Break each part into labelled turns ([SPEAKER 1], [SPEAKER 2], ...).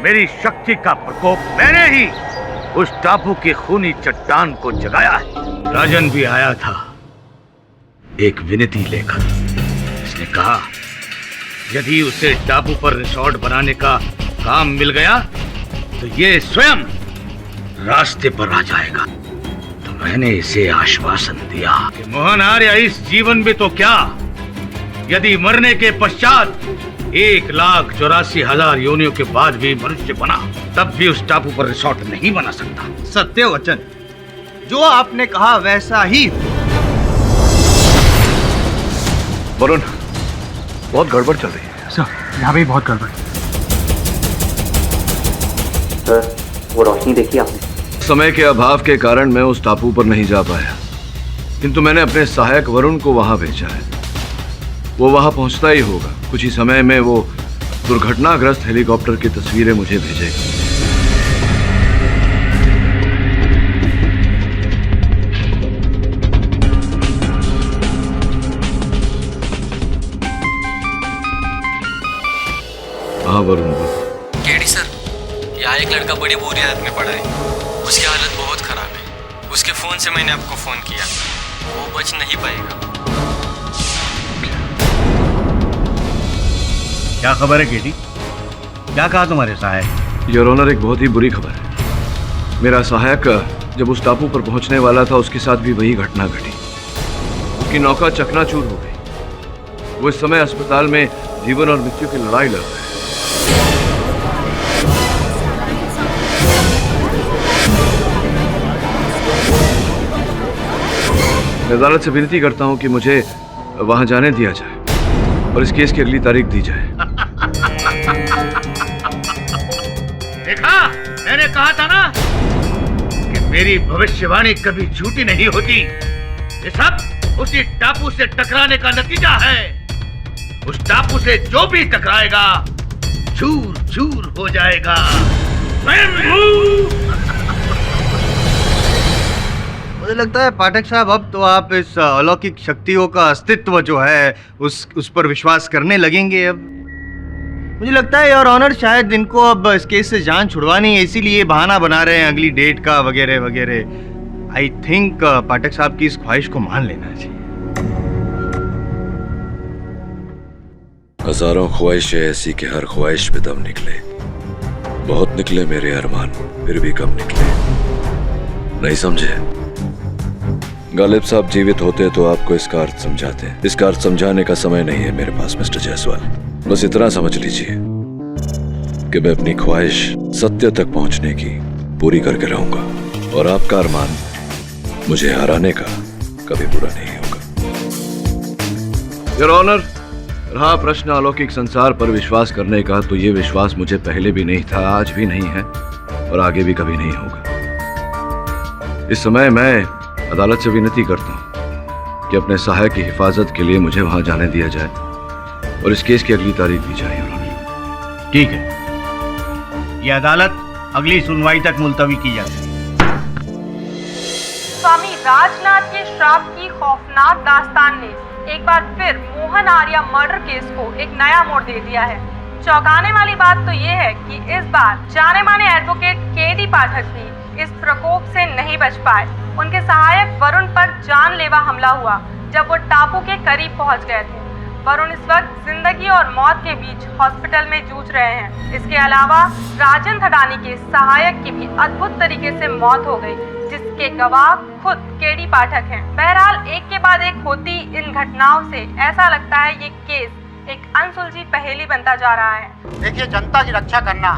[SPEAKER 1] मेरी शक्ति का प्रकोप मैंने ही उस टापू की खूनी चट्टान को जगाया है। राजन भी आया था एक विनती लेकर। इसने कहा यदि उसे टापू पर रिसोर्ट बनाने का काम मिल गया तो ये स्वयं रास्ते पर आ जाएगा। तो मैंने इसे आश्वासन दिया कि मोहन आर्य इस जीवन में तो क्या, यदि मरने के पश्चात 1,84,000 योनियों के बाद भी मनुष्य बना तब भी उस टापू पर रिसोर्ट नहीं बना सकता।
[SPEAKER 2] सत्य वचन, जो आपने कहा वैसा ही।
[SPEAKER 3] वरुण, बहुत गड़बड़ चल रही है।
[SPEAKER 4] सर, यहाँ भी बहुत गड़बड़।
[SPEAKER 5] सर, वो रोशनी देखी आपने?
[SPEAKER 3] समय के अभाव के कारण मैं उस टापू पर नहीं जा पाया, किंतु मैंने अपने सहायक वरुण को वहां भेजा है। वो वहां पहुंचता ही होगा। कुछ ही समय में वो दुर्घटनाग्रस्त हेलीकॉप्टर की तस्वीरें मुझे भेजेगा। हाँ वरुण,
[SPEAKER 6] केडी सर, यहाँ एक लड़का बड़ी बुरी हालत में पड़ा है। उसकी हालत बहुत खराब है। उसके फोन से मैंने आपको फोन किया, वो बच नहीं पाएगा।
[SPEAKER 1] क्या खबर है केटी? क्या कहा तुम्हारे सहायक?
[SPEAKER 3] योर ऑनर, एक बहुत ही बुरी खबर है। मेरा सहायक जब उस टापू पर पहुंचने वाला था उसके साथ भी वही घटना घटी। उसकी नौका चकनाचूर हो गई। वो इस समय अस्पताल में जीवन और मृत्यु की लड़ाई लड़ रहा है। मैं अदालत से विनती करता हूं कि मुझे वहां जाने दिया जाए और इस केस की अगली तारीख दी जाए।
[SPEAKER 1] देखा, मैंने कहा था ना कि मेरी भविष्यवाणी कभी झूठी नहीं होती। ये सब उसी टापू से टकराने का नतीजा है। उस टापू से जो भी टकराएगा चूर चूर हो जाएगा।
[SPEAKER 2] मुझे लगता है पाठक साहब, अब तो आप इस अलौकिक शक्तियों का अस्तित्व जो है उस पर विश्वास करने लगेंगे। अब मुझे लगता है योर ऑनर शायद इनको अब इस केस से जान छुड़वानी है, इसीलिए बहाना बना रहे हैं अगली डेट का वगैरह वगैरह। आई थिंक पाठक साहब की इस ख्वाहिश को मान लेना चाहिए।
[SPEAKER 3] हजारों ख्वाहिशें ऐसी कि हर ख्वाहिश पे दम निकले। बहुत निकले मेरे अरमान, फिर भी कम निकले। नहीं समझे? गालिब साहब जीवित होते तो आपको इसका अर्थ समझाते। इसका अर्थ समझाने का समय नहीं है मेरे पास मिस्टर जायसवाल। बस इतना समझ लीजिए कि मैं अपनी ख्वाहिश सत्य तक पहुंचने की पूरी करके रहूंगा और आपका अरमान मुझे हराने का कभी पूरा नहीं होगा। योर ऑनर, रहा प्रश्न अलौकिक संसार पर विश्वास करने का, तो ये विश्वास मुझे पहले भी नहीं था, आज भी नहीं है और आगे भी कभी नहीं होगा। इस समय मैं अदालत से विनती करता हूं कि अपने सहायक की हिफाजत के लिए मुझे वहां जाने दिया जाए और इस केस की अगली तारीख दी जाए।
[SPEAKER 1] ठीक है, यह अदालत अगली सुनवाई तक मुलतवी की जाती है।
[SPEAKER 7] स्वामी राजनाथ के श्राप की खौफनाक दास्तान ने एक बार फिर मोहन आर्य मर्डर केस को एक नया मोड़ दे दिया है। चौंकाने वाली बात तो ये है कि इस बार जाने माने एडवोकेट केडी पाठक भी इस प्रकोप से नहीं बच पाए। उनके सहायक वरुण पर जानलेवा हमला हुआ जब वो टापू के करीब पहुंच गए थे। वरुण इस वक्त जिंदगी और मौत के बीच हॉस्पिटल में जूझ रहे हैं। इसके अलावा राजन थडानी के सहायक की भी अद्भुत तरीके से मौत हो गई, जिसके गवाह खुद केडी पाठक हैं। बहरहाल एक के बाद एक होती इन घटनाओं से ऐसा लगता है ये केस एक अनसुलझी पहेली बनता जा रहा है।
[SPEAKER 8] देखिए, जनता की रक्षा करना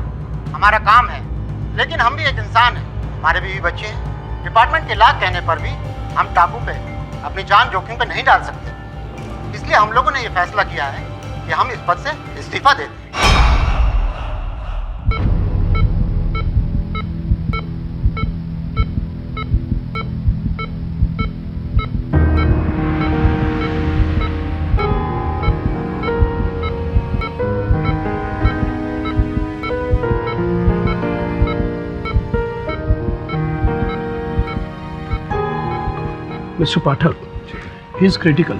[SPEAKER 8] हमारा काम है, लेकिन हम भी एक इंसान हैं, हमारे भी बच्चे हैं। डिपार्टमेंट के लाख कहने पर भी हम टापू पे अपनी जान जोखिम पे नहीं डाल सकते। इसलिए हम लोगों ने ये फैसला किया है कि हम इस पद से इस्तीफा दे दें।
[SPEAKER 4] Mister Pathak, he is critical,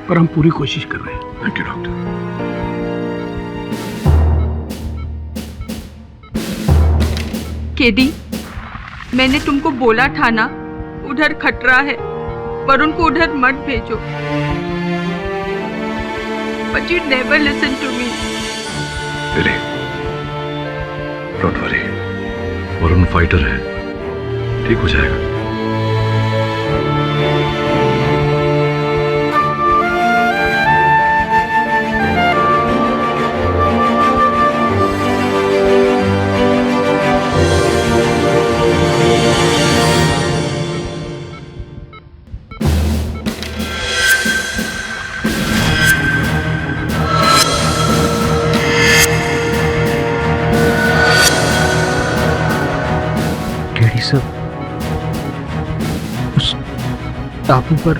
[SPEAKER 4] पर हम पूरी कोशिश कर रहे हैं।
[SPEAKER 3] Thank you doctor.
[SPEAKER 7] केडी, मैंने तुमको बोला था ना, उधर खतरा है, वरुण को उधर मत भेजो। But you never listen to me.
[SPEAKER 3] Lily, don't worry, Varun fighter है, ठीक हो जाएगा।
[SPEAKER 4] उस टापू पर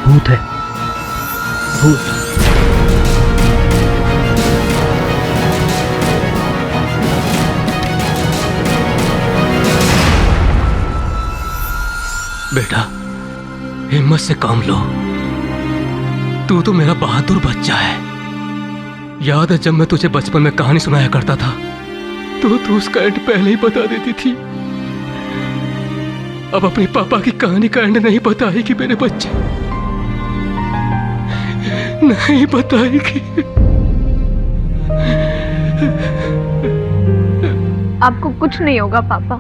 [SPEAKER 4] भूत है, भूत।
[SPEAKER 6] बेटा, हिम्मत से काम लो। तू तो मेरा बहादुर बच्चा है। याद है जब मैं तुझे बचपन में कहानी सुनाया करता था तो तू उसका एंड पहले ही बता देती थी। अब अपने पापा की कहानी का एंड नहीं बताएगी मेरे बच्चे, नहीं बताएगी।
[SPEAKER 9] आपको कुछ नहीं होगा पापा,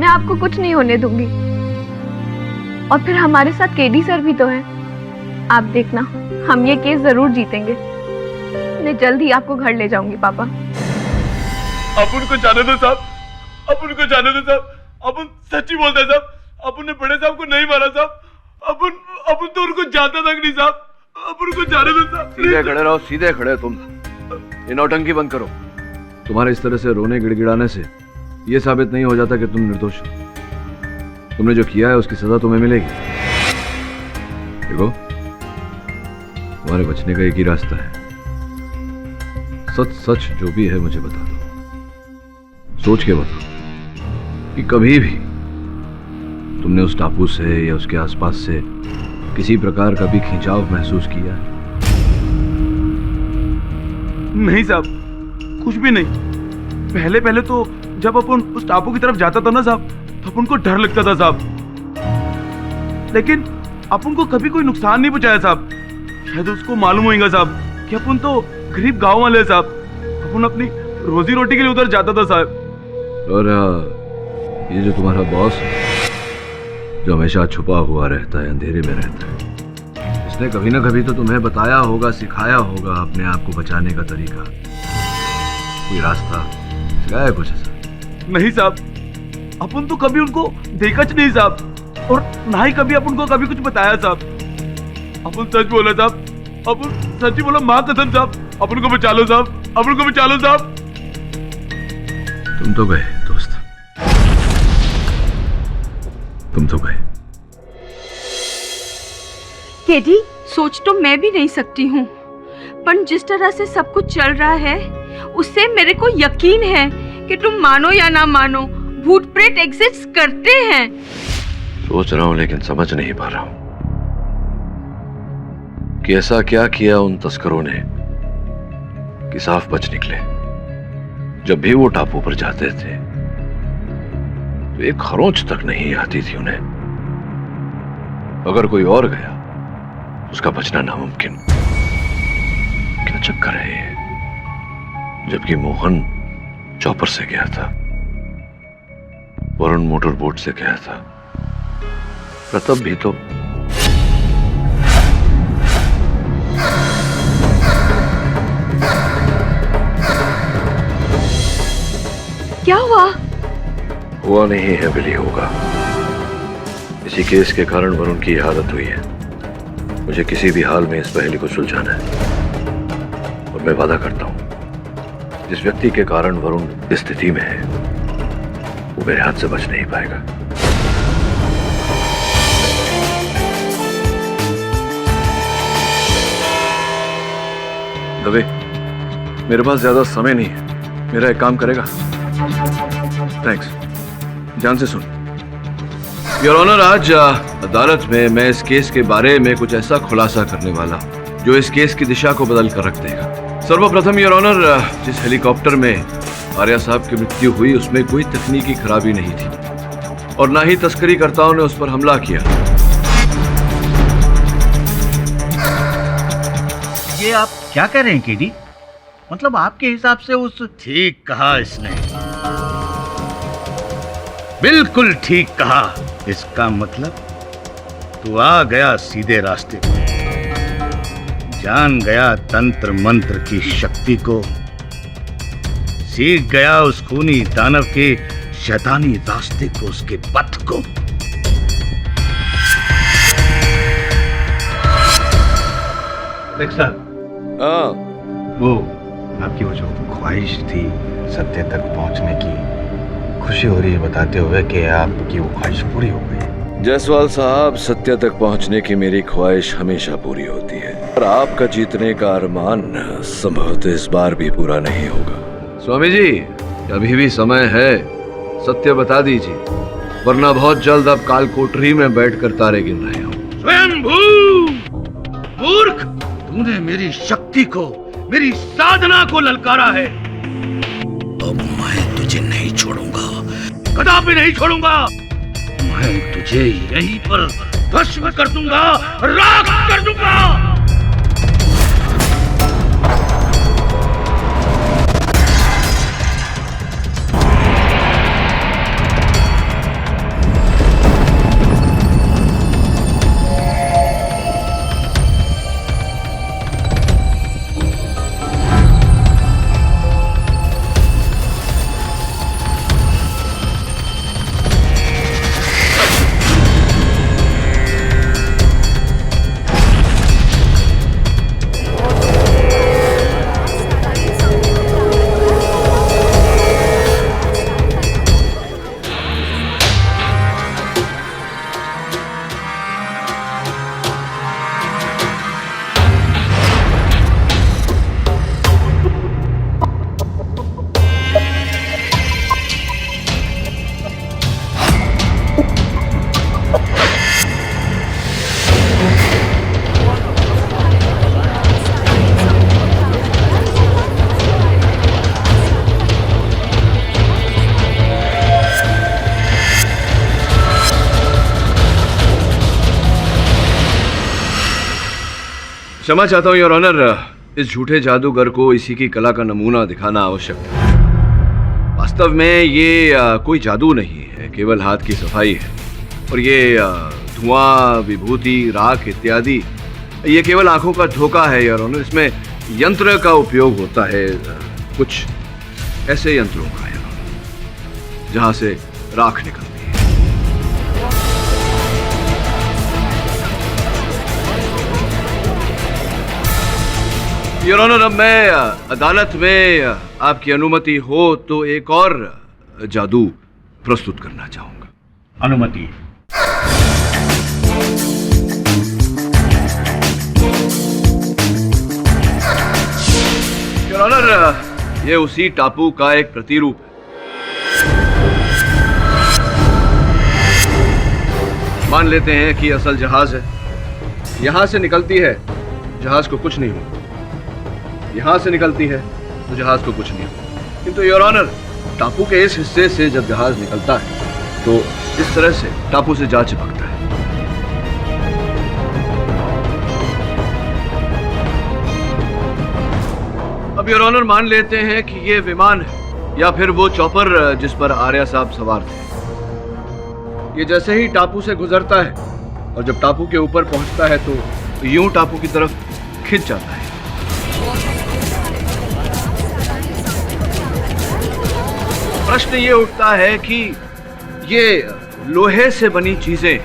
[SPEAKER 9] मैं आपको कुछ नहीं होने दूंगी। और फिर हमारे साथ केडी सर भी तो हैं। आप देखना, हम ये केस जरूर जीतेंगे। मैं जल्द ही आपको घर ले जाऊंगी पापा।
[SPEAKER 1] अपन को जाने दो साहब, अपन को जाने दो साहब। अपन सच्ची बोलते साहब, अपन ने बड़े साहब को नहीं मारा साहब। अपन तो उनको जानता तक नहीं साहब। अपन को जाने दो साहब।
[SPEAKER 3] सीधे खड़े रहो, सीधे खड़े। तुम ये नौटंकी बंद करो। तुम्हारे इस तरह से रोने गिड़गिड़ाने से ये साबित नहीं हो जाता कि तुम निर्दोष हो। तुमने जो किया है उसकी सजा तुम्हें मिलेगी। देखो, तुम्हारे बचने का एक ही रास्ता है। सच सच जो भी है मुझे बता दो। सोच के बताओ कि कभी भी तुमने उस टापू से या उसके आसपास से किसी प्रकार का भी खिंचाव महसूस किया है?
[SPEAKER 1] नहीं साहब, कुछ भी नहीं। पहले तो जब अपन उस टापू की तरफ जाता था ना साहब, तो अपन को डर लगता था साहब। लेकिन अपन को कभी कोई नुकसान नहीं पहुंचाया साहब। शायद उसको मालूम होगा साहब कि अपन तो गरीब गांव वाले साहब। अपन अपनी रोजी रोटी के लिए उधर जाता था साहब।
[SPEAKER 3] और ये जो तुम्हारा बॉस है, जो हमेशा छुपा हुआ रहता है, अंधेरे में रहता है, इसने कभी ना कभी तो तुम्हें बताया होगा, सिखाया होगा अपने आप को बचाने का तरीका, कोई रास्ता सिखाया कुछ ऐसा?
[SPEAKER 1] नहीं साहब, अपन तो कभी उनको देखा नहीं साहब, और ना ही कभी अपन को कभी कुछ बताया साहब। अपन सच बोला साहब, अपन सच ही बोला, माँ कसम साहब। अपन को बचा लो साहब, अपन को बचा लो साहब।
[SPEAKER 3] तुम तो गए दोस्त, तुम तो गए।
[SPEAKER 7] केडी, सोच तो मैं भी नहीं सकती हूँ, पर जिस तरह से सब कुछ चल रहा है उससे मेरे को यकीन है कि तुम मानो या ना मानो, भूत प्रेत एग्जिस्ट करते हैं।
[SPEAKER 3] सोच रहा हूं लेकिन समझ नहीं पा रहा हूं कि ऐसा क्या किया उन तस्करों ने कि साफ बच निकले। जब भी वो टापू पर जाते थे तो एक खरोंच तक नहीं आती थी उन्हें। अगर कोई और गया उसका बचना नामुमकिन। क्या चक्कर है ये? जबकि मोहन चॉपर से गया था, वरुण मोटर बोट से गया था, प्रताप भी तो।
[SPEAKER 9] क्या हुआ?
[SPEAKER 3] हुआ नहीं है बिली, होगा। इसी केस के कारण वरुण की हालत हुई है। मुझे किसी भी हाल में इस पहेली को सुलझाना है, और मैं वादा करता हूं जिस व्यक्ति के कारण वरुण इस स्थिति में है वो मेरे हाथ से बच नहीं पाएगा। दवे, मेरे पास ज्यादा समय नहीं है, मेरा एक काम करेगा? थैंक्स, ध्यान से सुन। योर ऑनर, आज अदालत में मैं इस केस के बारे में कुछ ऐसा खुलासा करने वाला जो इस केस की दिशा को बदल कर रख देगा। सर्वप्रथम योर ऑनर, जिस हेलीकॉप्टर में आर्या साहब की मृत्यु हुई उसमें कोई तकनीकी खराबी नहीं थी और ना ही तस्करीकर्ताओं ने उस पर हमला किया।
[SPEAKER 1] ये आप क्या कह रहे हैं केडी? मतलब आपके हिसाब से उस... ठीक कहा इसने, बिल्कुल ठीक कहा। इसका मतलब तू आ गया सीधे रास्ते पर, जान गया तंत्र मंत्र की शक्ति को, सीख गया उस खूनी दानव के शैतानी रास्ते को, उसके पथ को।
[SPEAKER 3] हाँ,
[SPEAKER 2] वो आपकी वो जो ख्वाहिश थी सत्य तक पहुंचने की, खुशी हो रही है बताते हुए कि आपकी वो ख्वाहिश पूरी हो गई।
[SPEAKER 3] जायसवाल साहब, सत्य तक पहुंचने की मेरी ख्वाहिश हमेशा पूरी होती है और आपका जीतने का अरमान संभवतः इस बार भी पूरा नहीं होगा। स्वामी जी, अभी भी समय है, सत्य बता दीजिए, वरना बहुत जल्द अब काल कोठरी में बैठकर तारे गिन रहे हो।
[SPEAKER 1] स्वयंभू मूर्ख, तूने मेरी शक्ति को, मेरी साधना को ललकारा है। अब मैं तुझे नहीं छोड़ूंगा, कदापि नहीं छोड़ूंगा। मैं तुझे यहीं पर भस्म कर दूंगा, राख कर दूंगा।
[SPEAKER 3] क्षमा चाहता हूँ योर ऑनर, इस झूठे जादूगर को इसी की कला का नमूना दिखाना आवश्यक था। वास्तव में ये कोई जादू नहीं है, केवल हाथ की सफाई है। और ये धुआं, विभूति, राख इत्यादि, ये केवल आंखों का धोखा है योर ऑनर। इसमें यंत्र का उपयोग होता है, कुछ ऐसे यंत्रों का योर ऑनर, जहां से राख निकलती है। योर ऑनर, अब मैं अदालत में आपकी अनुमति हो तो एक और जादू प्रस्तुत करना चाहूंगा।
[SPEAKER 1] अनुमति।
[SPEAKER 3] योर ऑनर, ये उसी टापू का एक प्रतिरूप है। मान लेते हैं कि असल जहाज है, यहां से निकलती है, जहाज को कुछ नहीं होता। यहां से निकलती है तो जहाज को कुछ नहीं होता। किंतु योर ऑनर, टापू के इस हिस्से से जब जहाज निकलता है तो इस तरह से टापू से जा चिपकता है। अब योर ऑनर, मान लेते हैं कि ये विमान है या फिर वो चॉपर जिस पर आर्या साहब सवार थे। ये जैसे ही टापू से गुजरता है और जब टापू के ऊपर पहुंचता है तो यूं टापू की तरफ खिंच जाता है। प्रश्न ये उठता है कि ये लोहे से बनी चीजें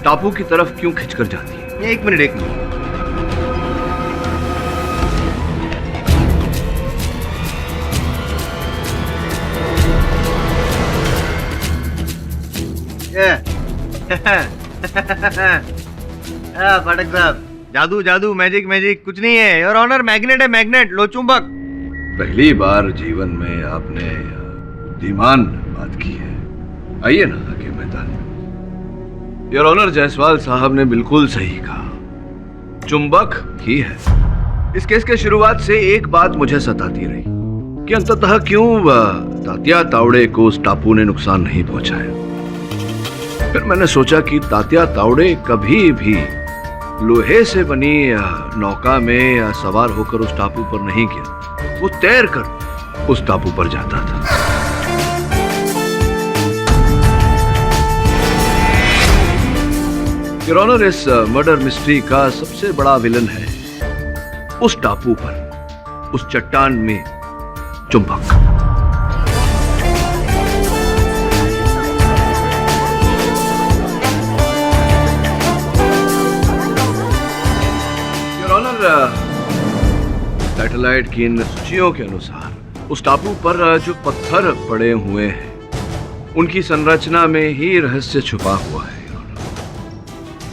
[SPEAKER 3] टापू की तरफ क्यों खिंचकर जाती हैं?
[SPEAKER 2] एक मिनट। फाटक साहब, जादू जादू, मैजिक मैजिक कुछ नहीं है योर ऑनर। मैग्नेट है, मैग्नेट, लो चुंबक।
[SPEAKER 3] पहली बार जीवन में आपने बुद्धिमान बात की है। आइए ना आगे मैदान में। योर ऑनर, जायसवाल साहब ने बिल्कुल सही कहा, चुंबक ही है। इस केस के शुरुआत से एक बात मुझे सताती रही कि अंततः क्यों तात्या तावड़े को उस टापू ने नुकसान नहीं पहुंचाया। फिर मैंने सोचा कि तात्या तावड़े कभी भी लोहे से बनी नौका में सवार होकर उस टापू पर नहीं गया, वो तैर कर उस टापू पर जाता था। योर ऑनर, इस मर्डर मिस्ट्री का सबसे बड़ा विलन है उस टापू पर, उस चट्टान में चुंबक। योर ऑनर, सैटेलाइट की इन सूचियों के अनुसार उस टापू पर जो पत्थर पड़े हुए हैं उनकी संरचना में ही रहस्य छुपा हुआ है,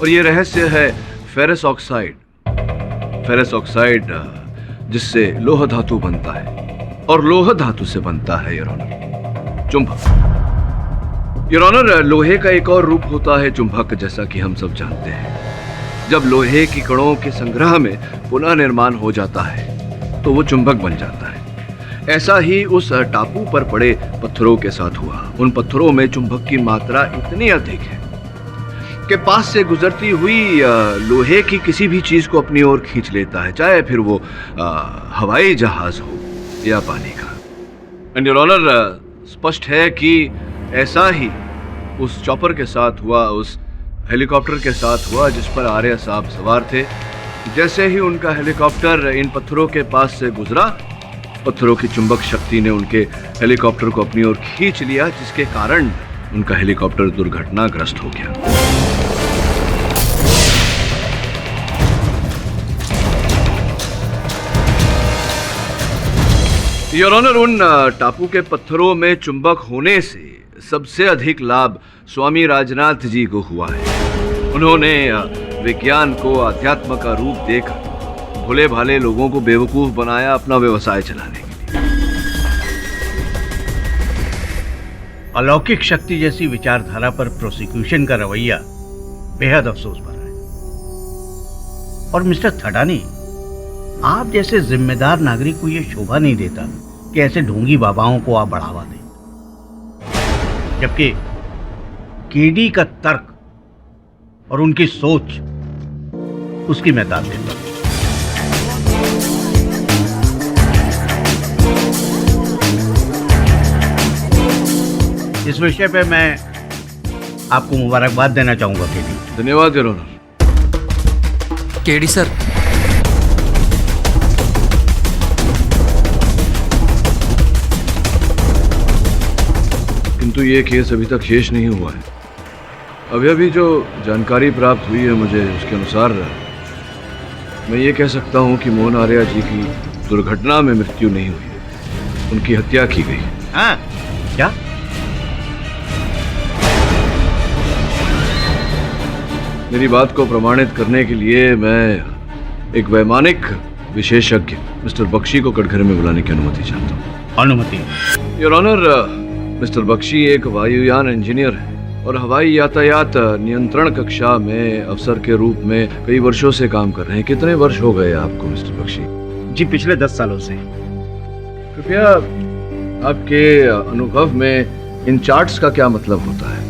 [SPEAKER 3] और ये रहस्य है फेरस ऑक्साइड। फेरस ऑक्साइड जिससे लोह धातु बनता है, और लोह धातु से बनता है योर ऑनर चुंबक। योर ऑनर, लोहे का एक और रूप होता है चुंबक, जैसा कि हम सब जानते हैं। जब लोहे की कणों के संग्रह में पुनः निर्माण हो जाता है तो वो चुंबक बन जाता है। ऐसा ही उस टापू पर पड़े पत्थरों के साथ हुआ। उन पत्थरों में चुंबक की मात्रा इतनी अधिक है के पास से गुजरती हुई लोहे की किसी भी चीज को अपनी ओर खींच लेता है, चाहे फिर वो हवाई जहाज हो या पानी का। एंड योर ऑनर, स्पष्ट है कि ऐसा ही उस चॉपर के साथ हुआ, उस हेलीकॉप्टर के साथ हुआ जिस पर आर्य साहब सवार थे। जैसे ही उनका हेलीकॉप्टर इन पत्थरों के पास से गुजरा, पत्थरों की चुंबक शक्ति ने उनके हेलीकॉप्टर को अपनी ओर खींच लिया, जिसके कारण उनका हेलीकॉप्टर दुर्घटनाग्रस्त हो गया। योर ऑनर, उन टापू के पत्थरों में चुंबक होने से सबसे अधिक लाभ स्वामी राजनाथ जी को हुआ है। उन्होंने विज्ञान को अध्यात्म का रूप देकर भोले भाले लोगों को बेवकूफ बनाया अपना व्यवसाय चलाने के लिए।
[SPEAKER 10] अलौकिक शक्ति जैसी विचारधारा पर प्रोसिक्यूशन का रवैया बेहद अफसोस भरा है। और मिस्टर थडानी, आप जैसे जिम्मेदार नागरिक को यह शोभा नहीं देता कि ऐसे ढोंगी बाबाओं को आप बढ़ावा दें, जबकि केडी का तर्क और उनकी सोच, उसकी मैं दाद देता हूं। इस विषय पे मैं आपको मुबारकबाद देना चाहूंगा केडी।
[SPEAKER 3] धन्यवाद योर ऑनर।
[SPEAKER 6] केडी सर,
[SPEAKER 3] किंतु ये केस अभी तक शेष नहीं हुआ है। अभी अभी जो जानकारी प्राप्त हुई है मुझे, उसके अनुसार मैं ये कह सकता हूँ कि मोहन आर्या जी की दुर्घटना में मृत्यु नहीं हुई, उनकी हत्या की गई।
[SPEAKER 10] हाँ, क्या?
[SPEAKER 3] मेरी बात को प्रमाणित करने के लिए मैं एक वैमानिक विशेषज्ञ मिस्टर बख्शी को कटघरे में बुलाने की अनुमति चाहता हूँ।
[SPEAKER 10] अनुमति?
[SPEAKER 3] योर ऑनर, मिस्टर बख्शी एक वायुयान इंजीनियर है और हवाई यातायात नियंत्रण कक्षा में अफसर के रूप में कई वर्षों से काम कर रहे हैं। कितने वर्ष हो गए आपको मिस्टर बख्शी?
[SPEAKER 10] जी, पिछले 10 सालों से।
[SPEAKER 3] कृपया आपके अनुभव में इन चार्ट्स का क्या मतलब होता है,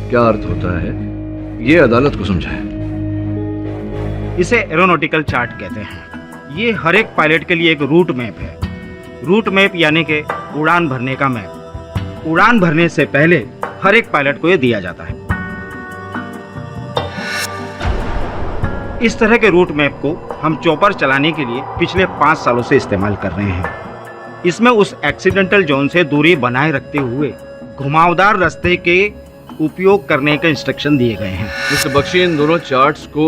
[SPEAKER 3] क्या अर्थ होता है, ये अदालत को समझाएं।
[SPEAKER 10] इसे एरोनॉटिकल चार्ट कहते हैं। ये हर एक पायलट के लिए एक रूट मैप है। रूट मैप यानी कि उड़ान भरने का मैप। उड़ान भरने से पहले हर एक पायलट को यह दिया जाता है। इस तरह के रूट मैप को हम चॉपर चलाने के लिए पिछले 5 सालों से इस्तेमाल कर रहे हैं। इसमें उस एक्सीडेंटल जोन से दूरी बनाए रखते हुए घुमावदार रास्ते के उपयोग करने के इंस्ट्रक्शन दिए गए हैं।
[SPEAKER 3] मिस्टर बख्शी, इन दोनों चार्ट्स को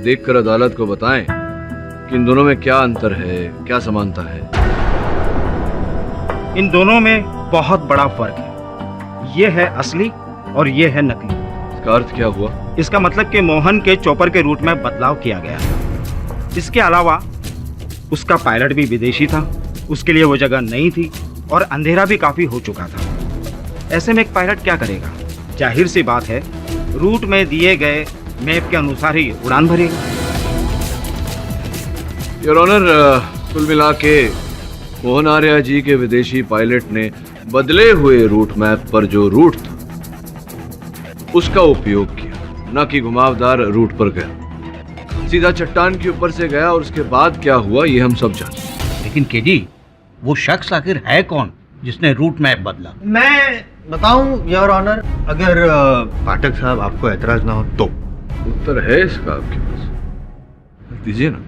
[SPEAKER 3] देखकर अदालत को बताएं कि इन दोनों में क्या अंतर है, क्या समानता है।
[SPEAKER 10] इन दोनों में बहुत बड़ा फर्क है। ये है असली और ये है नकली।
[SPEAKER 3] इसका अर्थ क्या हुआ?
[SPEAKER 10] इसका मतलब कि मोहन के चॉपर के रूट में बदलाव किया गया है। इसके अलावा उसका पायलट भी विदेशी था, उसके लिए वो जगह नई थी और अंधेरा भी काफी हो चुका था। ऐसे में एक पायलट क्या करेगा? जाहिर सी बात है, रूट में दिए गए मैप के अनुसार ही उड़ान भरेगा।
[SPEAKER 3] योर ऑनर, कुल मिला के मोहन आर्या जी के विदेशी पायलट ने बदले हुए रूट मैप पर जो रूट था उसका उपयोग किया, न कि घुमावदार रूट पर गया। सीधा चट्टान के ऊपर से गया और उसके बाद क्या हुआ ये हम सब जानते हैं।
[SPEAKER 10] लेकिन केडी, वो शख्स आखिर है कौन जिसने रूट मैप बदला?
[SPEAKER 2] मैं बताऊं योर ऑनर, अगर पाठक साहब आपको एतराज ना हो तो।
[SPEAKER 3] उत्तर है इसका आपके पास, दीजिए ना।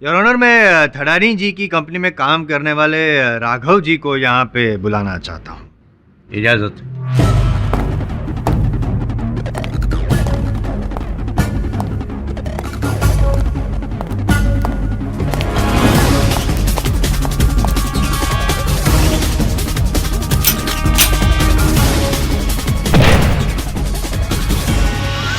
[SPEAKER 2] योर ऑनर, मैं थडानी जी की कंपनी में काम करने वाले राघव जी को यहाँ पे बुलाना चाहता हूँ।
[SPEAKER 10] इजाजत।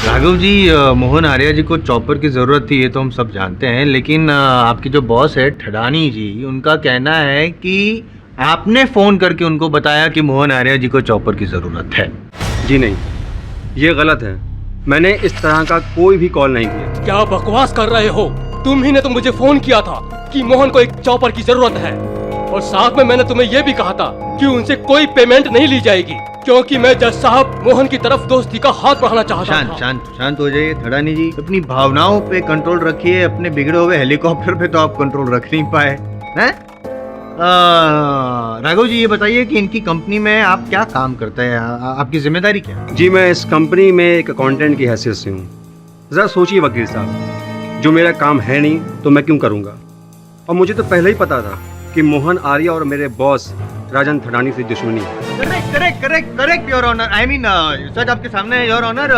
[SPEAKER 2] राघव जी, मोहन आर्या जी को चॉपर की ज़रूरत थी, ये तो हम सब जानते हैं, लेकिन आपकी जो बॉस है ठडानी जी, उनका कहना है कि आपने फ़ोन करके उनको बताया कि मोहन आर्या जी को चॉपर की ज़रूरत है।
[SPEAKER 11] जी नहीं, ये गलत है। मैंने इस तरह का कोई भी कॉल नहीं किया।
[SPEAKER 6] क्या बकवास कर रहे हो? तुम ही ने तो मुझे फोन किया था कि मोहन को एक चॉपर की जरूरत है, और साथ में मैंने तुम्हें यह भी कहा था कि उनसे कोई पेमेंट नहीं ली जाएगी, क्योंकि मैं जज साहब मोहन की तरफ दोस्ती का हाथ बढ़ाना चाहता था।
[SPEAKER 2] शांत हो जाइए ठडानी जी, अपनी भावनाओं पे कंट्रोल रखिए। अपने बिगड़े हुए हेलीकॉप्टर पे तो आप कंट्रोल रख नहीं पाए हैं। राघव जी, ये बताइए कि इनकी कंपनी में आप क्या काम करते हैं, आपकी जिम्मेदारी क्या है?
[SPEAKER 11] जी, मैं इस कंपनी में एक अकाउंटेंट की हैसियत से हूँ। जरा सोचिए वकील साहब, जो मेरा काम है नहीं तो मैं क्यों करूँगा? और मुझे तो पहले ही पता था कि मोहन आर्या और मेरे बॉस राजन थडानी से दुश्मनी है।
[SPEAKER 2] Correct your honour. I mean सच आपके सामने है योर ऑनर,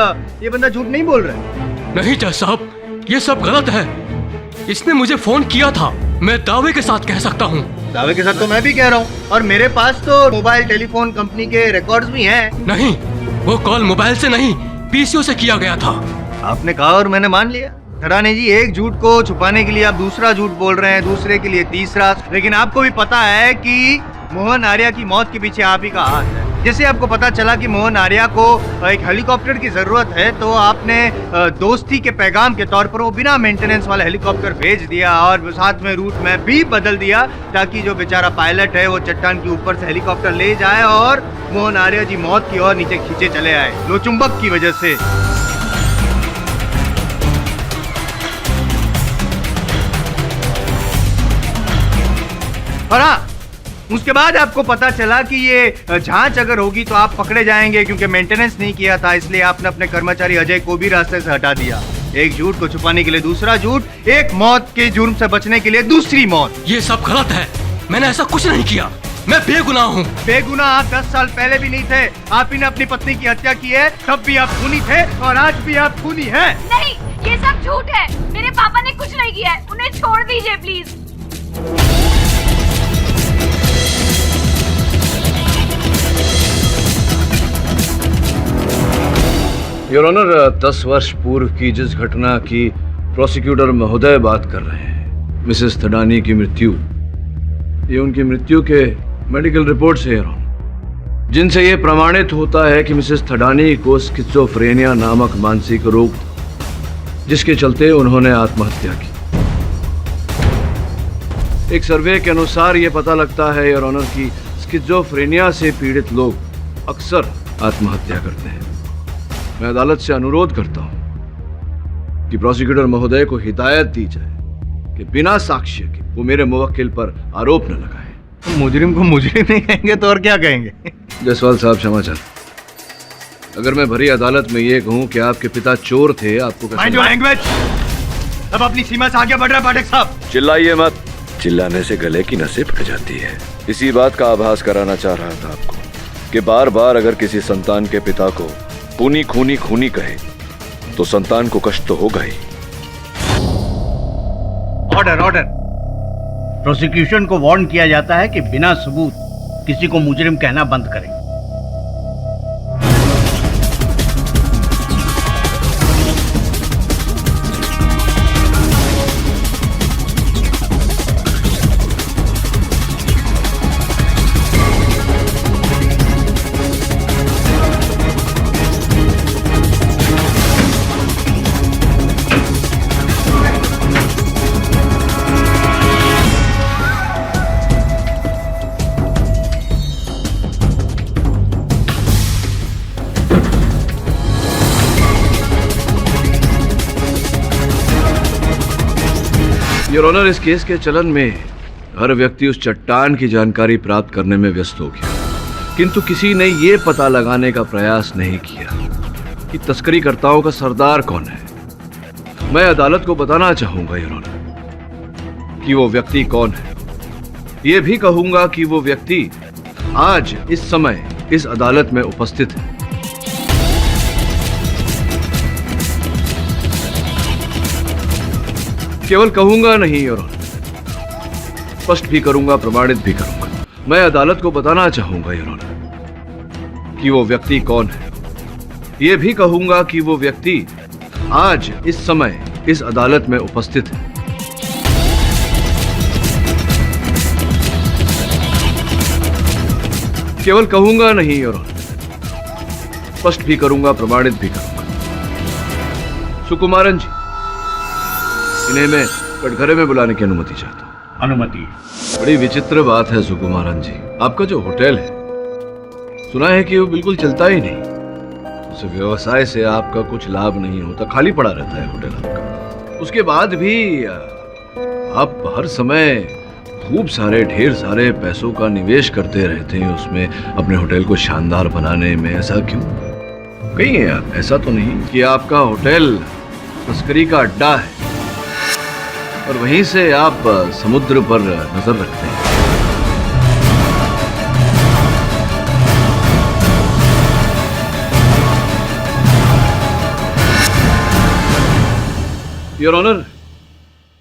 [SPEAKER 2] ये बंदा झूठ नहीं बोल रहा है।
[SPEAKER 6] नहीं जज साहब, ये सब गलत है। इसने मुझे फोन किया था, मैं दावे के साथ कह सकता हूँ।
[SPEAKER 2] दावे के साथ तो मैं भी कह रहा हूँ, और मेरे पास तो मोबाइल टेलीफोन कंपनी के रिकॉर्ड्स भी हैं।
[SPEAKER 6] नहीं, वो कॉल मोबाइल से नहीं, पीसीओ से किया गया था।
[SPEAKER 2] आपने कहा और मैंने मान लिया। ठडानी जी, एक झूठ को छुपाने के लिए आप दूसरा झूठ बोल रहे हैं, दूसरे के लिए तीसरा, लेकिन आपको भी पता है कि मोहन आर्या की मौत के पीछे आप ही का हाथ है। जैसे आपको पता चला कि मोहन आर्या को एक हेलीकॉप्टर की जरूरत है, तो आपने दोस्ती के पैगाम के तौर पर वो बिना मेंटेनेंस वाला हेलीकॉप्टर भेज दिया, और साथ में रूट मैप भी बदल दिया, ताकि जो बेचारा पायलट है वो चट्टान के ऊपर से हेलीकॉप्टर ले जाए और मोहन आर्या जी मौत की ओर नीचे खींचे चले आए, लोचुंबक की वजह से। और हाँ, उसके बाद आपको पता चला कि ये जांच अगर होगी तो आप पकड़े जाएंगे, क्योंकि मेंटेनेंस नहीं किया था, इसलिए आपने अपने कर्मचारी अजय को भी रास्ते से हटा दिया। एक झूठ को छुपाने के लिए दूसरा झूठ, एक मौत के जुर्म से बचने के लिए दूसरी मौत।
[SPEAKER 6] ये सब गलत है, मैंने ऐसा कुछ नहीं किया, मैं बेगुनाह हूँ।
[SPEAKER 2] बेगुनाह आप 10 साल पहले भी नहीं थे। आप ही ने अपनी पत्नी की हत्या की है, तब भी आप खूनी थे और आज भी आप खूनी हैं।
[SPEAKER 9] नहीं, ये सब झूठ है। मेरे पापा ने कुछ नहीं किया है, उन्हें छोड़ दीजिए प्लीज।
[SPEAKER 3] योर ऑनर, 10 वर्ष पूर्व की जिस घटना की प्रोसिक्यूटर महोदय बात कर रहे हैं, मिसेस थडानी की मृत्यु, ये उनकी मृत्यु के मेडिकल रिपोर्ट्स है योर ऑनर, जिनसे ये प्रमाणित होता है कि मिसेस थडानी को स्किज़ोफ्रेनिया नामक मानसिक रोग था, जिसके चलते उन्होंने आत्महत्या की। एक सर्वे के अनुसार ये पता लगता है योर ऑनर कि स्किज़ोफ्रेनिया से पीड़ित लोग अक्सर आत्महत्या करते हैं। मैं अदालत से अनुरोध करता हूं कि प्रोसिक्यूटर महोदय को हिदायत दी जाए कि बिना साक्ष्य के वो मेरे मुवक्किल पर आरोप न लगाए।
[SPEAKER 2] तो मुजरिम को मुजरिम नहीं कहेंगे तो और क्या कहेंगे?
[SPEAKER 3] जयसवाल साहब, क्षमा चाहता। अगर मैं भरी अदालत में ये कहूं कि आपके पिता चोर थे, आपको कैसा
[SPEAKER 2] लैंग्वेज अब अपनी सीमा से आगे बढ़ रहा है पाठक साहब।
[SPEAKER 3] चिल्लाइए मत। चिल्लाने से गले की नसें फट जाती है। इसी बात का आभास कराना चाह रहा था आपको कि बार बार अगर किसी संतान के पिता को खूनी खूनी खूनी कहे तो संतान को कष्ट तो होगा ही।
[SPEAKER 10] ऑर्डर। प्रोसिक्यूशन को वार्न किया जाता है कि बिना सबूत किसी को मुजरिम कहना बंद करें।
[SPEAKER 3] योर ऑनर, इस केस के चलन में हर व्यक्ति उस चट्टान की जानकारी प्राप्त करने में व्यस्त हो गया, किंतु किसी ने ये पता लगाने का प्रयास नहीं किया कि तस्करीकर्ताओं का सरदार कौन है। मैं अदालत को बताना चाहूंगा योर ऑनर कि वो व्यक्ति कौन है। ये भी कहूंगा कि वो व्यक्ति आज इस समय इस अदालत में उपस्थित है। केवल कहूंगा नहीं योर ऑनर, स्पष्ट भी करूंगा, प्रमाणित भी करूंगा। मैं अदालत को बताना चाहूंगा योर ऑनर कि वो व्यक्ति कौन है। ये भी कहूंगा कि वो व्यक्ति आज इस समय इस अदालत में उपस्थित है। केवल कहूंगा नहीं योर ऑनर, स्पष्ट भी करूंगा, प्रमाणित भी करूंगा। सुकुमारन जी, इन्हें मैं कटघरे में बुलाने की अनुमति चाहता हूँ।
[SPEAKER 10] अनुमति।
[SPEAKER 3] बड़ी विचित्र बात है सुकुमारन जी, आपका जो होटल है सुना है कि वो बिल्कुल चलता ही नहीं। उस व्यवसाय से आपका कुछ लाभ नहीं होता, खाली पड़ा रहता है होटल आपका। उसके बाद भी आप हर समय खूब सारे, ढेर सारे पैसों का निवेश करते रहते हैं उसमें, अपने होटल को शानदार बनाने में। ऐसा क्यों? कहीं ऐसा तो नहीं कि आपका होटल तस्करी का अड्डा है और वहीं से आप समुद्र पर नजर रखते हैं? योर ऑनर,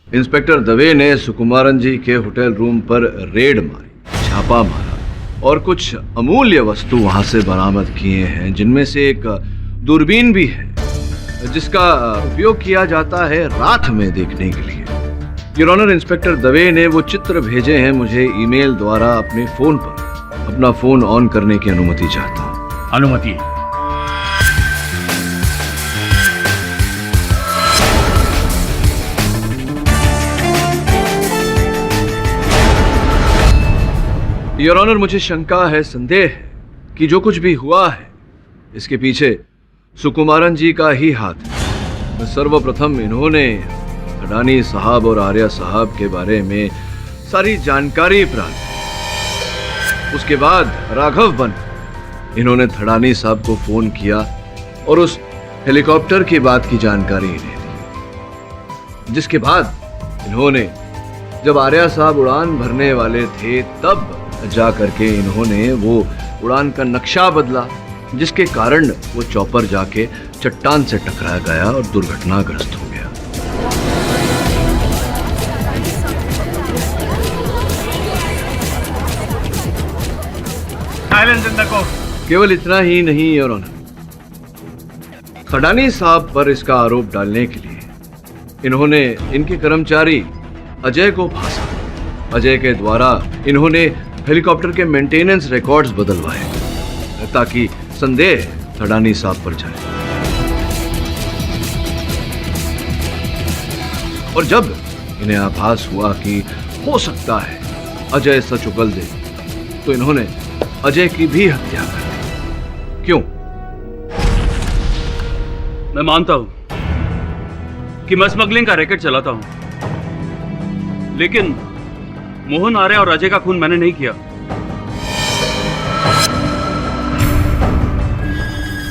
[SPEAKER 3] इंस्पेक्टर दवे ने सुकुमारन जी के होटल रूम पर रेड मारी, छापा मारा और कुछ अमूल्य वस्तु वहां से बरामद किए हैं, जिनमें से एक दूरबीन भी है जिसका उपयोग किया जाता है रात में देखने के लिए। योर ऑनर, इंस्पेक्टर दवे ने वो चित्र भेजे हैं मुझे ईमेल द्वारा अपने फोन पर। अपना फोन ऑन करने की अनुमति चाहता हूं।
[SPEAKER 10] अनुमति।
[SPEAKER 3] योर ऑनर, मुझे शंका है, संदेह है कि जो कुछ भी हुआ है इसके पीछे सुकुमारन जी का ही हाथ है। सर्वप्रथम इन्होंने थडानी साहब और आर्या साहब के बारे में सारी जानकारी प्राप्त की। उसके बाद राघव बन इन्होंने थडानी साहब को फोन किया और उस हेलीकॉप्टर की बात की जानकारी इन्हें दी, जिसके बाद इन्होंने जब आर्या साहब उड़ान भरने वाले थे तब जा करके इन्होंने वो उड़ान का नक्शा बदला, जिसके कारण वो चॉपर जाके चट्टान से टकरा गया और दुर्घटनाग्रस्त हो गया।
[SPEAKER 10] Silence in the court.
[SPEAKER 3] केवल इतना ही नहीं योर ऑनर, थडानी साहब पर इसका आरोप डालने के लिए इन्होंने इनके कर्मचारी अजय को फांसा। अजय के द्वारा इन्होंने हेलीकॉप्टर के मेंटेनेंस रिकॉर्ड्स बदलवाए ताकि संदेह थडानी साहब पर जाए। और जब इन्हें आभास हुआ कि हो सकता है अजय सच उगल दे, तो इन्होंने अजय की भी हत्या कर दी। क्यों?
[SPEAKER 6] मैं मानता हूं कि मैं स्मगलिंग का रैकेट चलाता हूं, लेकिन मोहन आर्या और अजय का खून मैंने नहीं किया।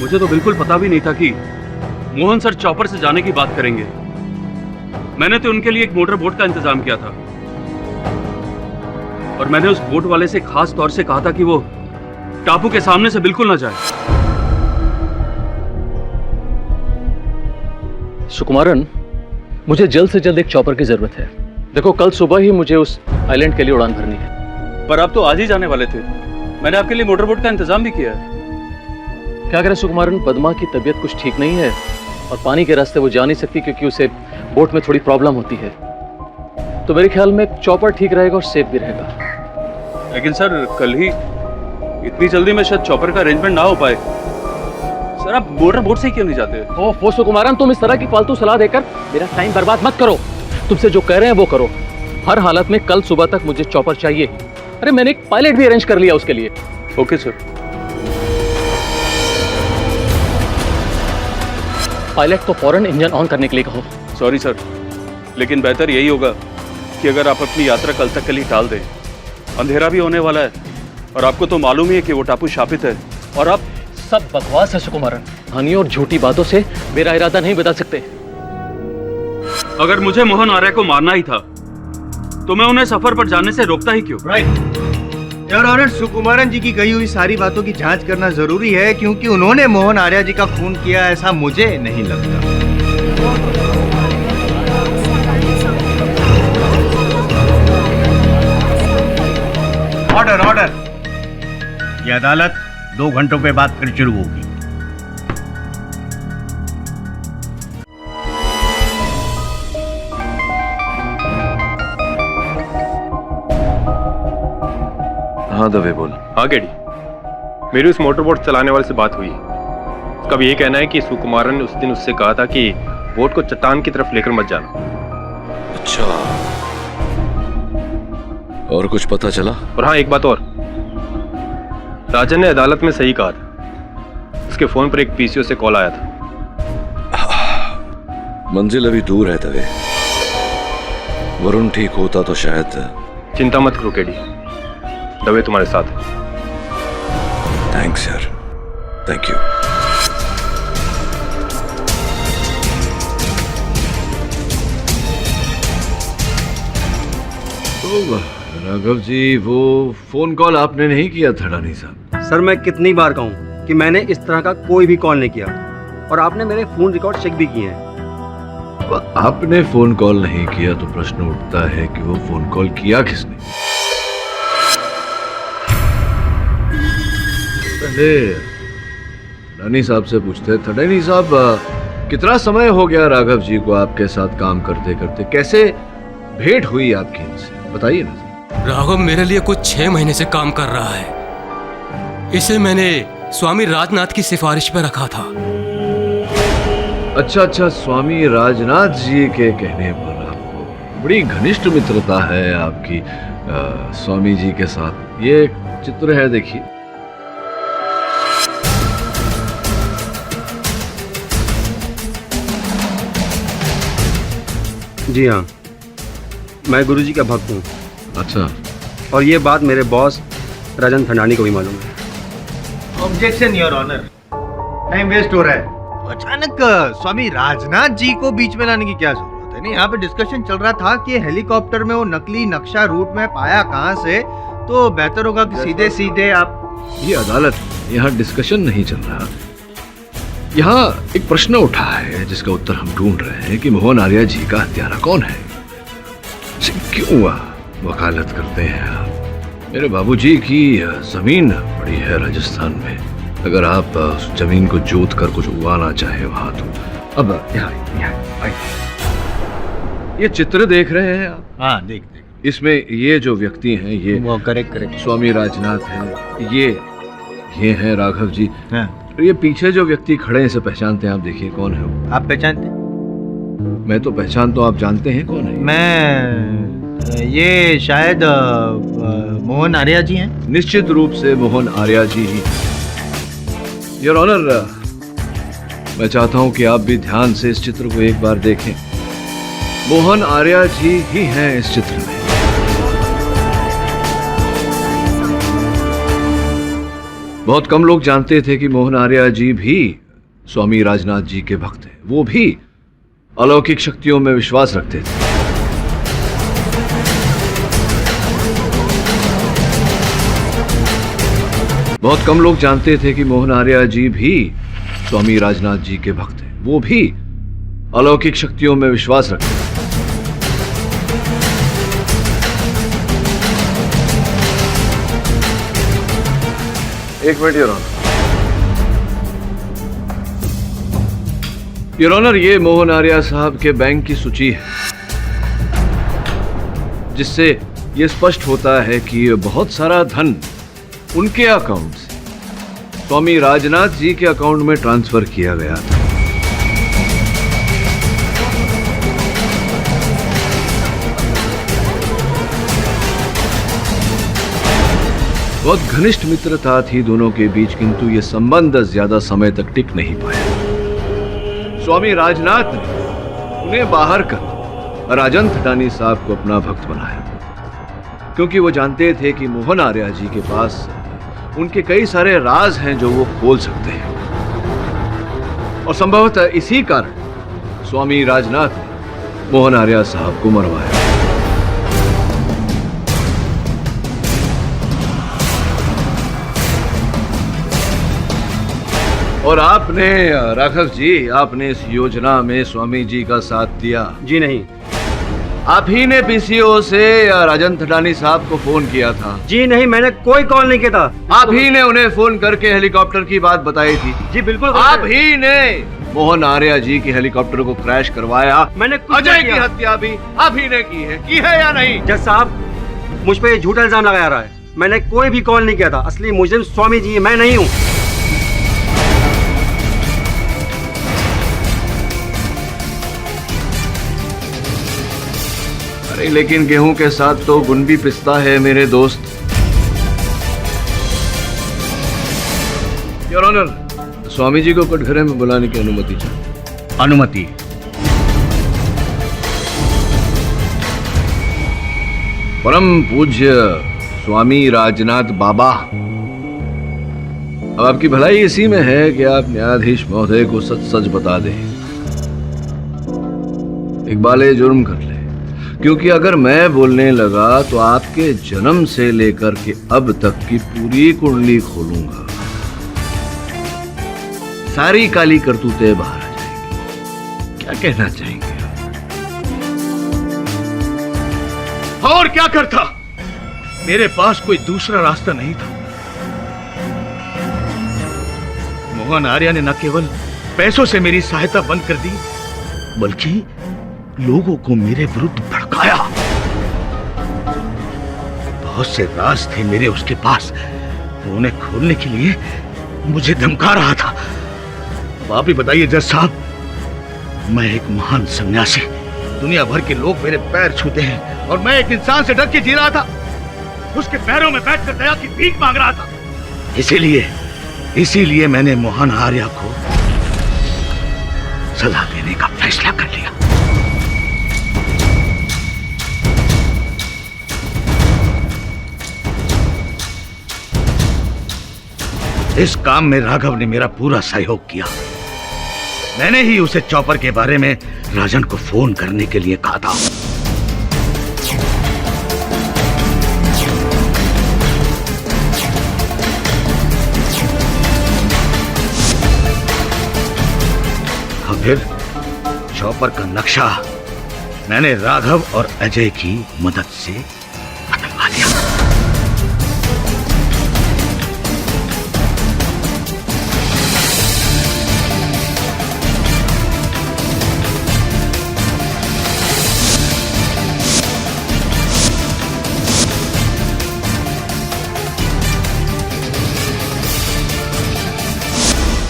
[SPEAKER 6] मुझे तो बिल्कुल पता भी नहीं था कि मोहन सर चॉपर से जाने की बात करेंगे। मैंने तो उनके लिए एक मोटर बोट का इंतजाम किया था और मैंने उस बोट वाले से खास तौर से कहा था कि वो टापू के सामने से बिल्कुल ना जाए।
[SPEAKER 12] सुकुमारन, मुझे जल्द से जल्द एक चॉपर की जरूरत है। देखो, कल सुबह ही मुझे उस आइलैंड के लिए उड़ान भरनी है।
[SPEAKER 6] पर आप तो आज ही जाने वाले थे। मैंने आपके लिए मोटर बोट का इंतजाम भी किया है।
[SPEAKER 12] क्या करें सुकुमारन, पद्मा की तबीयत कुछ ठीक नहीं है और पानी के रास्ते वो जा नहीं सकती क्योंकि उसे बोट में थोड़ी प्रॉब्लम होती है। तो मेरे ख्याल में चॉपर ठीक रहेगा और सेफ भी रहेगा।
[SPEAKER 6] लेकिन सर, कल ही इतनी जल्दी में शायद चॉपर का अरेंजमेंट ना हो पाए। सर, आप मोटर बोट से क्यों नहीं जाते?
[SPEAKER 12] ओह सुकुमारन, तुम इस तरह की फालतू सलाह देकर मेरा टाइम बर्बाद मत करो। तुमसे जो कह रहे हैं वो करो। हर हालत में कल सुबह तक मुझे चॉपर चाहिए। अरे मैंने एक पायलट भी अरेंज कर लिया उसके लिए।
[SPEAKER 6] Okay sir.
[SPEAKER 12] पायलट को फौरन इंजन ऑन करने के लिए कहो।
[SPEAKER 6] सॉरी सर, लेकिन बेहतर यही होगा
[SPEAKER 13] कि अगर आप अपनी यात्रा कल तक के लिए टाल दें, अंधेरा भी होने वाला है और आपको तो मालूम ही है कि वो टापू शापित है और आप
[SPEAKER 12] सब बकवास है सुकुमारन। कहानी और झूठी बातों से मेरा इरादा नहीं बदल सकते।
[SPEAKER 13] अगर मुझे मोहन आर्य को मारना ही था तो मैं उन्हें सफर पर जाने से रोकता ही क्यों?
[SPEAKER 2] राइट योर ऑनर, सुकुमारन जी की कही हुई सारी बातों की जांच करना जरूरी है क्योंकि उन्होंने मोहन आर्य जी का खून किया ऐसा मुझे नहीं लगता।
[SPEAKER 10] Order order. ये अदालत 2 घंटों के बाद फिर शुरू होगी।
[SPEAKER 3] हाँ दवे बोल।
[SPEAKER 14] हाँ गेडी, मेरी उस मोटरबोट चलाने वाले से बात हुई। उसका भी ये कहना है कि सुकुमारन ने उस दिन उससे कहा था कि बोट को चट्टान की तरफ लेकर मत जाना।
[SPEAKER 3] अच्छा, और कुछ पता चला?
[SPEAKER 14] और हाँ, एक बात और, राजन ने अदालत में सही कहा था। उसके फोन पर एक पीसीओ से कॉल आया था।
[SPEAKER 3] मंजिल अभी दूर है दवे। वरुण ठीक होता तो शायद।
[SPEAKER 14] चिंता मत करो केडी, दवे तुम्हारे साथ है।
[SPEAKER 3] थैंक्स यार, थैंक यू।
[SPEAKER 1] राघव जी, वो फोन कॉल आपने नहीं किया थड़ानी साहब?
[SPEAKER 11] सर मैं कितनी बार कहूँ कि मैंने इस तरह का कोई भी कॉल नहीं किया और आपने मेरे फोन रिकॉर्ड चेक भी किए हैं।
[SPEAKER 1] आपने फोन कॉल नहीं किया तो प्रश्न उठता है कि वो फोन कॉल किया किसने? पहले रानी साहब से पूछते हैं। थड़ानी साहब, कितना समय हो गया राघव जी को आपके साथ काम करते करते? कैसे भेंट हुई आपकी इनसे, बताइए ना।
[SPEAKER 6] राघव मेरे लिए कुछ 6 महीने से काम कर रहा है। इसे मैंने स्वामी राजनाथ की सिफारिश पे रखा था।
[SPEAKER 1] अच्छा, स्वामी राजनाथ जी के कहने पर आपको बड़ी घनिष्ठ मित्रता है आपकी स्वामी जी के साथ। ये चित्र है, देखिए।
[SPEAKER 11] जी हाँ, मैं गुरुजी का भक्त हूँ।
[SPEAKER 1] अच्छा,
[SPEAKER 11] और ये बात मेरे बॉस राजन थंडानी को भी मालूम है।
[SPEAKER 2] Objection your honour, time waste हो रहा है। अचानक स्वामी राजनाथ जी को बीच में लाने की क्या जरूरत है? नहीं, यहाँ पे डिस्कशन चल रहा था कि हेलीकॉप्टर में वो नकली नक्शा रूट में पाया कहाँ से, तो बेहतर होगा कि सीधे सीधे आप।
[SPEAKER 1] ये अदालत, यहाँ डिस्कशन नहीं चल रहा। यहाँ एक प्रश्न उठा है जिसका उत्तर हम ढूंढ रहे हैं कि मोहन आर्य जी का हत्यारा कौन है। क्यों वकालत करते हैं आप? मेरे बाबूजी की जमीन पड़ी है राजस्थान में। अगर आप उस जमीन को जोत कर कुछ उगाना चाहे वहां, तो अब यहाँ ये चित्र देख रहे हैं आप?
[SPEAKER 2] हाँ, देख।
[SPEAKER 1] इसमें ये जो व्यक्ति हैं, ये
[SPEAKER 2] वो करेक्ट
[SPEAKER 1] स्वामी राजनाथ हैं। ये हैं राघव जी।
[SPEAKER 2] हाँ।
[SPEAKER 1] ये पीछे जो व्यक्ति खड़े हैं, इसे पहचानते हैं आप? देखिए कौन है वो।
[SPEAKER 2] आप पहचानते?
[SPEAKER 1] मैं तो पहचानता हूँ, आप जानते हैं कौन है?
[SPEAKER 2] ये शायद मोहन आर्य जी हैं।
[SPEAKER 1] निश्चित रूप से मोहन आर्य जी ही। योर ऑनर, मैं चाहता हूं कि आप भी ध्यान से इस चित्र को एक बार देखें। मोहन आर्य जी ही हैं इस चित्र में। बहुत कम लोग जानते थे कि मोहन आर्य जी भी स्वामी राजनाथ जी के भक्त हैं। वो भी अलौकिक शक्तियों में विश्वास रखते थे। बहुत कम लोग जानते थे कि मोहन आर्य जी भी स्वामी राजनाथ जी के भक्त हैं। वो भी अलौकिक शक्तियों में विश्वास रखते हैं। एक minute your honour. Your honour, ये मोहन आर्य साहब के बैंक की सूची है, जिससे ये स्पष्ट होता है कि बहुत सारा धन उनके अकाउंट से स्वामी राजनाथ जी के अकाउंट में ट्रांसफर किया गया था। बहुत घनिष्ठ मित्रता थी दोनों के बीच, किंतु यह संबंध ज्यादा समय तक टिक नहीं पाया। स्वामी राजनाथ ने उन्हें बाहर कर
[SPEAKER 3] राजन थटानी साहब को अपना भक्त बनाया, क्योंकि वो जानते थे कि मोहन आर्या जी के पास उनके कई सारे राज हैं जो वो खोल सकते हैं। और संभवतः इसी कारण स्वामी राजनाथ ने मोहन आर्या साहब को मरवाया। और आपने राघव जी, आपने इस योजना में स्वामी जी का साथ दिया?
[SPEAKER 11] जी नहीं।
[SPEAKER 3] आप ही ने पीसीओ से राजन थटानी साहब को फोन किया था?
[SPEAKER 11] जी नहीं, मैंने कोई कॉल नहीं किया था।
[SPEAKER 3] आप ही ने उन्हें फोन करके हेलीकॉप्टर की बात बताई थी?
[SPEAKER 11] जी बिल्कुल।
[SPEAKER 3] आप ही ने मोहन आर्या जी की हेलीकॉप्टर को क्रैश करवाया?
[SPEAKER 11] मैंने
[SPEAKER 3] अजय की हत्या भी आप ही ने की है या नहीं?
[SPEAKER 11] जज साहब, मुझ पे झूठा इल्जाम लगाया रहा है। मैंने कोई भी कॉल नहीं किया था। असली मुजरिम स्वामी जी, मैं नहीं हूँ।
[SPEAKER 3] अरे लेकिन गेहूं के साथ तो गुण भी पिसता है मेरे दोस्त। योर ऑनर, स्वामी जी को कटघरे में बुलाने की अनुमति चाहिए।
[SPEAKER 10] अनुमति?
[SPEAKER 3] परम पूज्य स्वामी राजनाथ बाबा, अब आपकी भलाई इसी में है कि आप न्यायाधीश महोदय को सच सच बता दें। इकबाल जुर्म कर ले, क्योंकि अगर मैं बोलने लगा तो आपके जन्म से लेकर के अब तक की पूरी कुंडली खोलूंगा। सारी काली करतूतें बाहर आ जाएंगी। क्या कहना चाहेंगे?
[SPEAKER 1] और क्या करता? मेरे पास कोई दूसरा रास्ता नहीं था। मोहन आर्या ने न केवल पैसों से मेरी सहायता बंद कर दी, बल्कि लोगों को मेरे विरुद्ध भड़काया। बहुत से राज थे मेरे उसके पास, उन्हें खोलने के लिए मुझे धमका रहा था। अब आप ही बताइए जज साहब, मैं एक महान सन्यासी, दुनिया भर के लोग मेरे पैर छूते हैं और मैं एक इंसान से डर के जी रहा था, उसके पैरों में बैठकर दया की भीख मांग रहा था। इसीलिए मैंने मोहन आर्या को सजा देने का फैसला कर लिया। इस काम में राघव ने मेरा पूरा सहयोग किया। मैंने ही उसे चॉपर के बारे में राजन को फोन करने के लिए कहा था। और फिर चॉपर का नक्शा मैंने राघव और अजय की मदद से बदलवा दिया।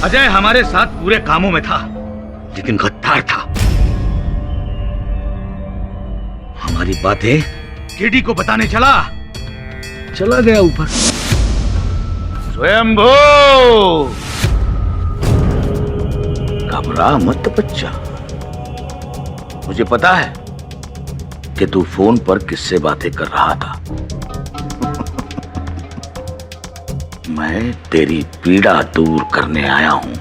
[SPEAKER 1] अजय हमारे साथ पूरे कामों में था, लेकिन गद्दार था। हमारी बातें केडी को बताने चला गया ऊपर। स्वयंभू, घबरा मत बच्चा, मुझे पता है कि तू फोन पर किससे बातें कर रहा था। मैं तेरी पीड़ा दूर करने आया हूं।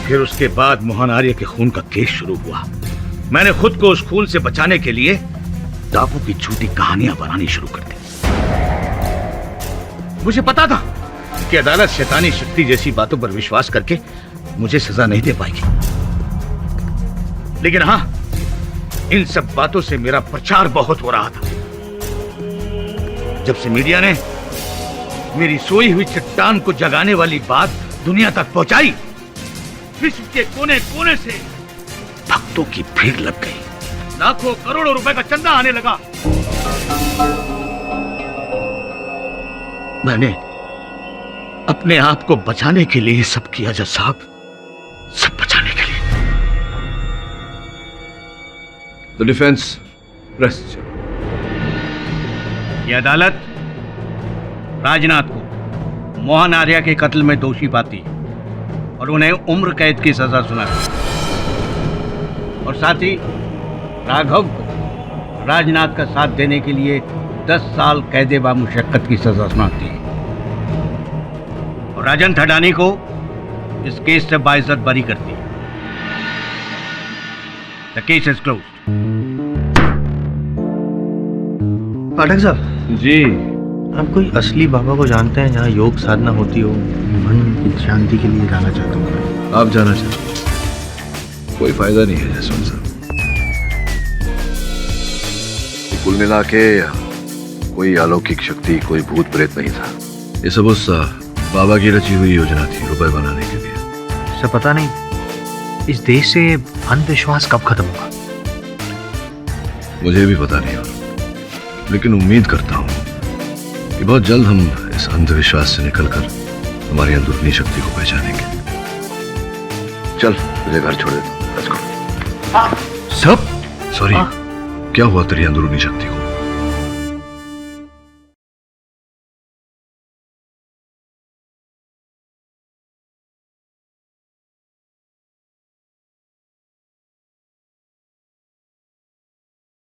[SPEAKER 1] फिर उसके बाद मोहन आर्य के खून का केस शुरू हुआ। मैंने खुद को उस खून से बचाने के लिए टापू की झूठी कहानियां बनानी शुरू कर दी। मुझे पता था कि अदालत शैतानी शक्ति जैसी बातों पर विश्वास करके मुझे सजा नहीं दे पाएगी, लेकिन हां, इन सब बातों से मेरा प्रचार बहुत हो रहा था। जब से मीडिया ने मेरी सोई हुई चट्टान को जगाने वाली बात दुनिया तक पहुंचाई, विश्व के कोने कोने से भक्तों की भीड़ लग गई। लाखों करोड़ों रुपए का चंदा आने लगा। मैंने अपने आप को बचाने के लिए सब किया जज साहब, सब बचाने के लिए।
[SPEAKER 3] The defence rest.
[SPEAKER 10] ये अदालत राजनाथ को मोहन आर्या के कत्ल में दोषी पाती है और उन्हें उम्र कैद की सजा सुनाती है और साथ ही राघव को राजनाथ का साथ देने के लिए 10 साल कैदे बामुशक्कत की सजा सुनाती है और राजन थडानी को इस केस से बाइज्जत बरी करती है। The case is closed.
[SPEAKER 2] Pathak साहब
[SPEAKER 13] जी।
[SPEAKER 2] आप कोई असली बाबा को जानते हैं जहाँ योग साधना होती हो? मन की शांति के लिए जाना चाहता हूँ।
[SPEAKER 3] आप जाना चाहते, कोई फायदा नहीं है जसवंत साहब। कुल मिला के कोई अलौकिक शक्ति, कोई भूत प्रेत नहीं था। ये सब उस बाबा की रची हुई योजना थी रुपए बनाने के लिए।
[SPEAKER 2] सब पता नहीं इस देश से अंधविश्वास कब खत्म होगा?
[SPEAKER 3] मुझे भी पता नहीं, लेकिन उम्मीद करता हूँ कि बहुत जल्द हम इस अंधविश्वास से निकलकर हमारी अंदरूनी शक्ति को पहचानेंगे। चल मुझे घर छोड़ दे। सब सॉरी, क्या हुआ तेरी अंदरूनी शक्ति को?